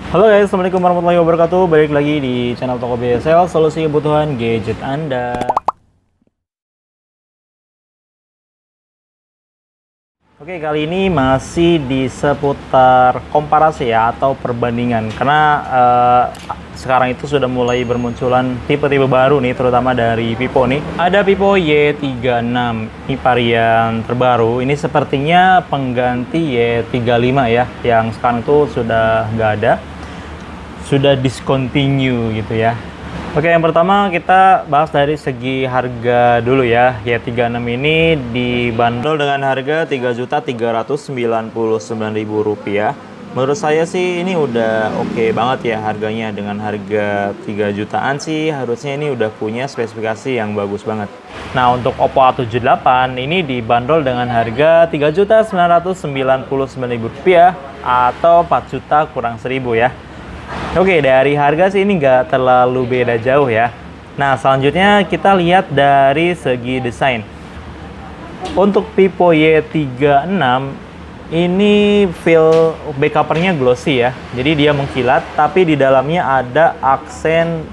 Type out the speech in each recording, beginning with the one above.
Halo guys, assalamualaikum warahmatullahi wabarakatuh. Balik lagi di channel Toko BSL, solusi kebutuhan gadget Anda. Oke, kali ini masih di seputar komparasi ya atau perbandingan, karena sekarang itu sudah mulai bermunculan tipe-tipe baru nih, terutama dari Vivo nih. Ada Vivo Y36, ini varian terbaru. Ini sepertinya pengganti Y35 ya, yang sekarang itu sudah nggak ada, sudah discontinue gitu ya. Oke, yang pertama kita bahas dari segi harga dulu ya. Y36 ini dibanderol dengan harga Rp3.399.000. Menurut saya sih ini udah oke banget ya harganya. Dengan harga 3 jutaan sih harusnya ini udah punya spesifikasi yang bagus banget. Nah, untuk Oppo A78 ini dibanderol dengan harga Rp3.999.000 atau 4 juta kurang 1.000 ya. Oke, dari harga sih ini nggak terlalu beda jauh ya. Nah, selanjutnya kita lihat dari segi desain. Untuk Vivo Y36 ini feel back covernya glossy ya. Jadi dia mengkilat, tapi di dalamnya ada aksen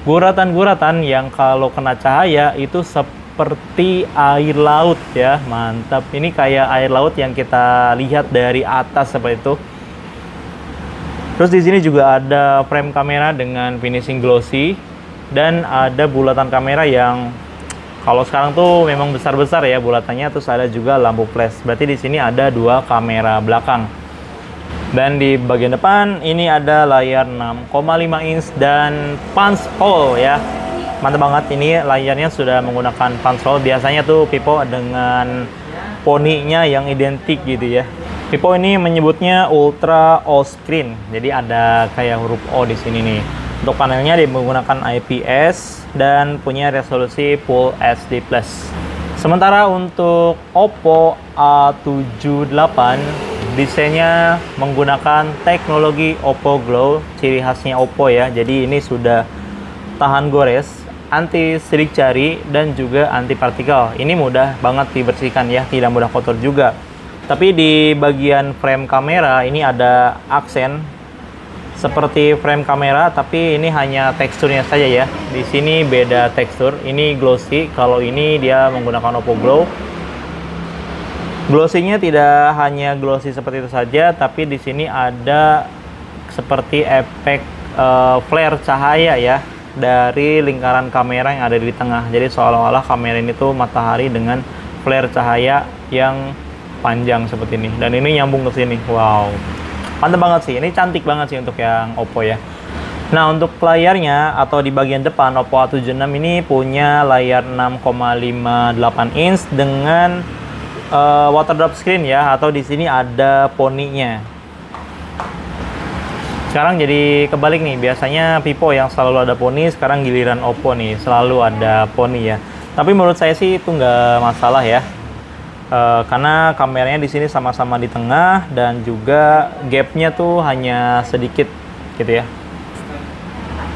guratan-guratan yang kalau kena cahaya itu seperti air laut ya. Mantap. Ini kayak air laut yang kita lihat dari atas seperti itu. Terus di sini juga ada frame kamera dengan finishing glossy dan ada bulatan kamera yang kalau sekarang tuh memang besar-besar ya bulatannya. Terus ada juga lampu flash. Berarti di sini ada 2 kamera belakang. Dan di bagian depan ini ada layar 6,5 inch dan punch hole ya. Mantap banget, ini layarnya sudah menggunakan punch hole. Biasanya tuh Vivo dengan poninya yang identik gitu ya. Vivo ini menyebutnya Ultra O Screen, jadi ada kayak huruf O di sini nih. Untuk panelnya dia menggunakan IPS dan punya resolusi Full HD+. Sementara untuk Oppo A78 desainnya menggunakan teknologi Oppo Glow, ciri khasnya Oppo ya. Jadi ini sudah tahan gores, anti sidik jari dan juga anti partikel. Ini mudah banget dibersihkan ya, tidak mudah kotor juga. Tapi di bagian frame kamera ini ada aksen seperti frame kamera, tapi ini hanya teksturnya saja ya. Di sini beda tekstur. Ini glossy, kalau ini dia menggunakan Oppo Glow. Glossy-nya tidak hanya glossy seperti itu saja, tapi di sini ada seperti efek flare cahaya ya dari lingkaran kamera yang ada di tengah. Jadi seolah-olah kamera ini tuh matahari dengan flare cahaya yang panjang seperti ini, dan ini nyambung ke sini. Wow, mantap banget sih, ini cantik banget sih untuk yang Oppo ya. Nah, untuk layarnya atau di bagian depan Oppo A76 ini punya layar 6,58 inch dengan water drop screen ya, atau di sini ada poninya. Sekarang jadi kebalik nih, biasanya Vivo yang selalu ada poni, sekarang giliran Oppo nih selalu ada poni ya. Tapi menurut saya sih itu nggak masalah ya. Karena kameranya di sini sama-sama di tengah dan juga gapnya tuh hanya sedikit gitu ya.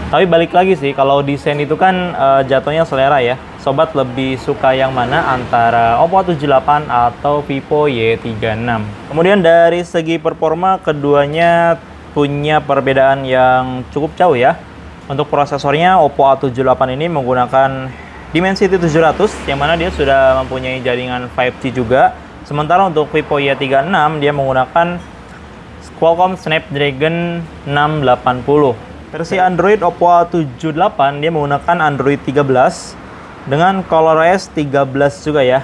Tapi balik lagi sih, kalau desain itu kan jatuhnya selera ya. Sobat lebih suka yang mana antara Oppo A78 atau Vivo Y36? Kemudian dari segi performa keduanya punya perbedaan yang cukup jauh ya. Untuk prosesornya Oppo A78 ini menggunakan Dimensity 700 yang mana dia sudah mempunyai jaringan 5G juga. Sementara untuk Vivo Y36 dia menggunakan Qualcomm Snapdragon 680. Versi Android Oppo A78 dia menggunakan Android 13 dengan ColorOS 13 juga ya.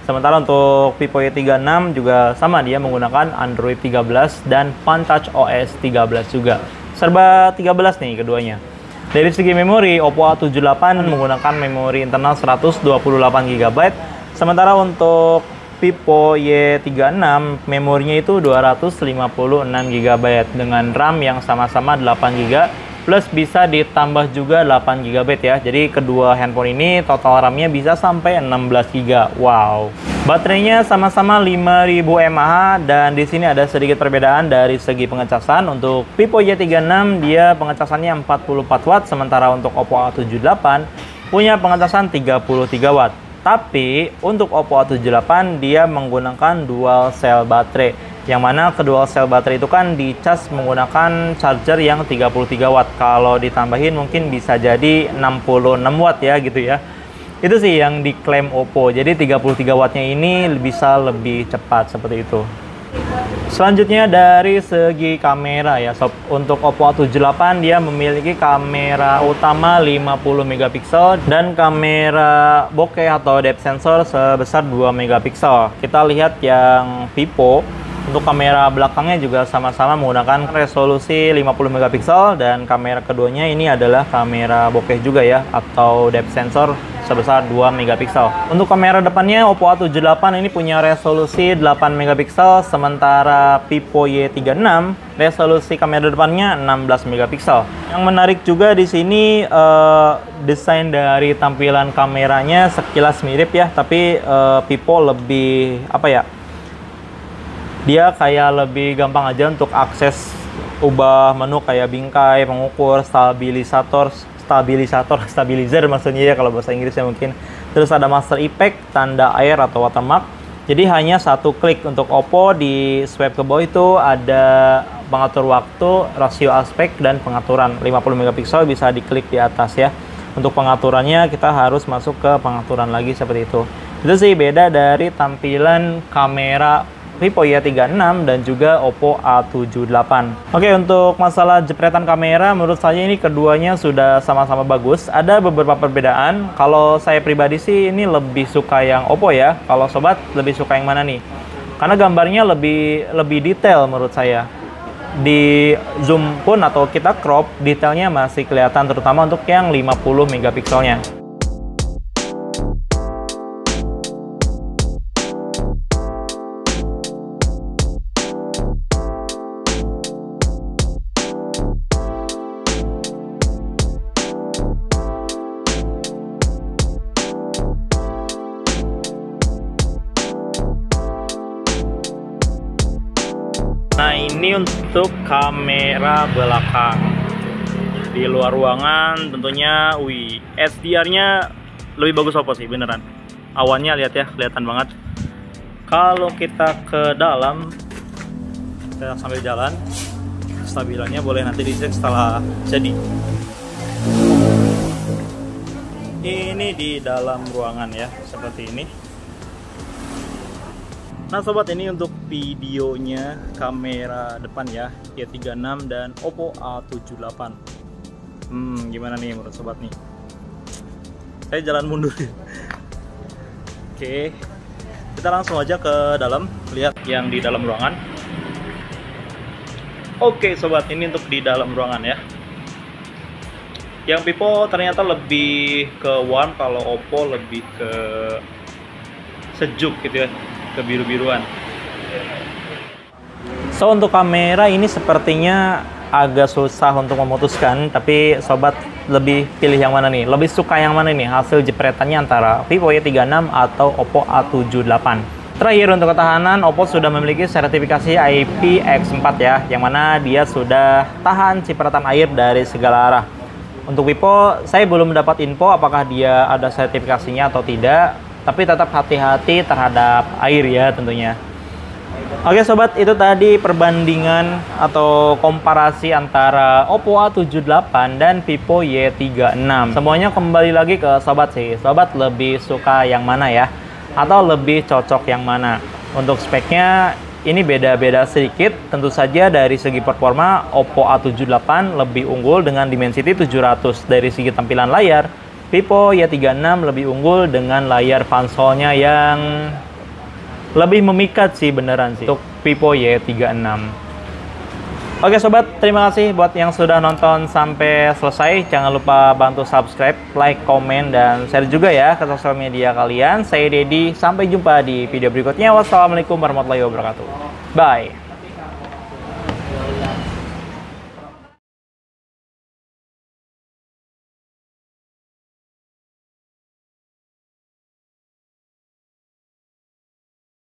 Sementara untuk Vivo Y36 juga sama, dia menggunakan Android 13 dan Fun-Touch OS 13 juga. Serba 13 nih keduanya. Dari segi memori, Oppo A78 menggunakan memori internal 128 GB. Sementara untuk Vivo Y36 memorinya itu 256 GB dengan RAM yang sama-sama 8 GB plus bisa ditambah juga 8 GB ya. Jadi kedua handphone ini total RAM-nya bisa sampai 16 GB. Wow. Baterainya sama-sama 5000 mAh dan di sini ada sedikit perbedaan dari segi pengecasan. Untuk Vivo Y36 dia pengecasannya 44 watt, sementara untuk Oppo A78 punya pengecasan 33 watt. Tapi untuk Oppo A78 dia menggunakan dual cell baterai. Yang mana kedua sel baterai itu kan dicas menggunakan charger yang 33 watt. Kalau ditambahin mungkin bisa jadi 66 watt ya gitu ya. Itu sih yang diklaim Oppo. Jadi 33 wattnya ini bisa lebih cepat seperti itu. Selanjutnya dari segi kamera ya sob. Untuk Oppo A78 dia memiliki kamera utama 50 megapiksel dan kamera bokeh atau depth sensor sebesar 2 megapiksel. Kita lihat yang Vivo. Untuk kamera belakangnya juga sama-sama menggunakan resolusi 50 megapiksel dan kamera keduanya ini adalah kamera bokeh juga ya atau depth sensor sebesar 2 megapiksel. Untuk kamera depannya Oppo A78 ini punya resolusi 8 megapiksel sementara Vivo Y36 resolusi kamera depannya 16 megapiksel. Yang menarik juga di sini desain dari tampilan kameranya sekilas mirip ya, tapi Vivo lebih apa ya? Dia kayak lebih gampang aja untuk akses ubah menu kayak bingkai, pengukur, stabilizer maksudnya ya kalau bahasa Inggrisnya mungkin. Terus ada master effect, tanda air atau watermark. Jadi hanya satu klik. Untuk Oppo di swipe ke bawah itu ada pengatur waktu, rasio aspek dan pengaturan. 50 megapiksel bisa diklik di atas ya. Untuk pengaturannya kita harus masuk ke pengaturan lagi seperti itu. Itu sih beda dari tampilan kamera Vivo Y36 dan juga Oppo A78. Oke, untuk masalah jepretan kamera, menurut saya ini keduanya sudah sama-sama bagus. Ada beberapa perbedaan. Kalau saya pribadi sih ini lebih suka yang Oppo ya. Kalau sobat lebih suka yang mana nih? Karena gambarnya lebih detail menurut saya. Di zoom pun atau kita crop, detailnya masih kelihatan terutama untuk yang 50 megapikselnya. Nah, ini untuk kamera belakang. Di luar ruangan tentunya, SDR-nya lebih bagus apa sih, beneran. Awannya lihat ya, kelihatan banget. Kalau kita ke dalam, kita sambil jalan, stabilannya boleh nanti dicek setelah jadi. Ini di dalam ruangan ya, seperti ini. Nah sobat, ini untuk videonya kamera depan ya, Y36 dan Oppo A78. Gimana nih menurut sobat nih? Saya jalan mundur. Oke, kita langsung aja ke dalam, lihat yang di dalam ruangan. Oke sobat, ini untuk di dalam ruangan ya. Yang Vivo ternyata lebih ke warm, kalau Oppo lebih ke sejuk gitu ya, kebiru-biruan. So untuk kamera ini sepertinya agak susah untuk memutuskan, tapi sobat lebih pilih yang mana nih? Lebih suka yang mana nih hasil jepretannya antara Vivo Y36 atau Oppo A78? Terakhir untuk ketahanan, Oppo sudah memiliki sertifikasi IPX4 ya, yang mana dia sudah tahan cipratan air dari segala arah. Untuk Vivo saya belum mendapat info apakah dia ada sertifikasinya atau tidak, tapi tetap hati-hati terhadap air ya tentunya. Oke sobat, itu tadi perbandingan atau komparasi antara Oppo A78 dan Vivo Y36. Semuanya kembali lagi ke sobat sih. Sobat lebih suka yang mana ya? Atau lebih cocok yang mana? Untuk speknya ini beda-beda sedikit. Tentu saja dari segi performa Oppo A78 lebih unggul dengan Dimensity 700. Dari segi tampilan layar, Vivo Y36 lebih unggul dengan layar pansolnya yang lebih memikat sih beneran sih untuk Vivo Y36. Oke sobat, terima kasih buat yang sudah nonton sampai selesai. Jangan lupa bantu subscribe, like, komen, dan share juga ya ke sosial media kalian. Saya Dedi, sampai jumpa di video berikutnya. Wassalamualaikum warahmatullahi wabarakatuh. Bye.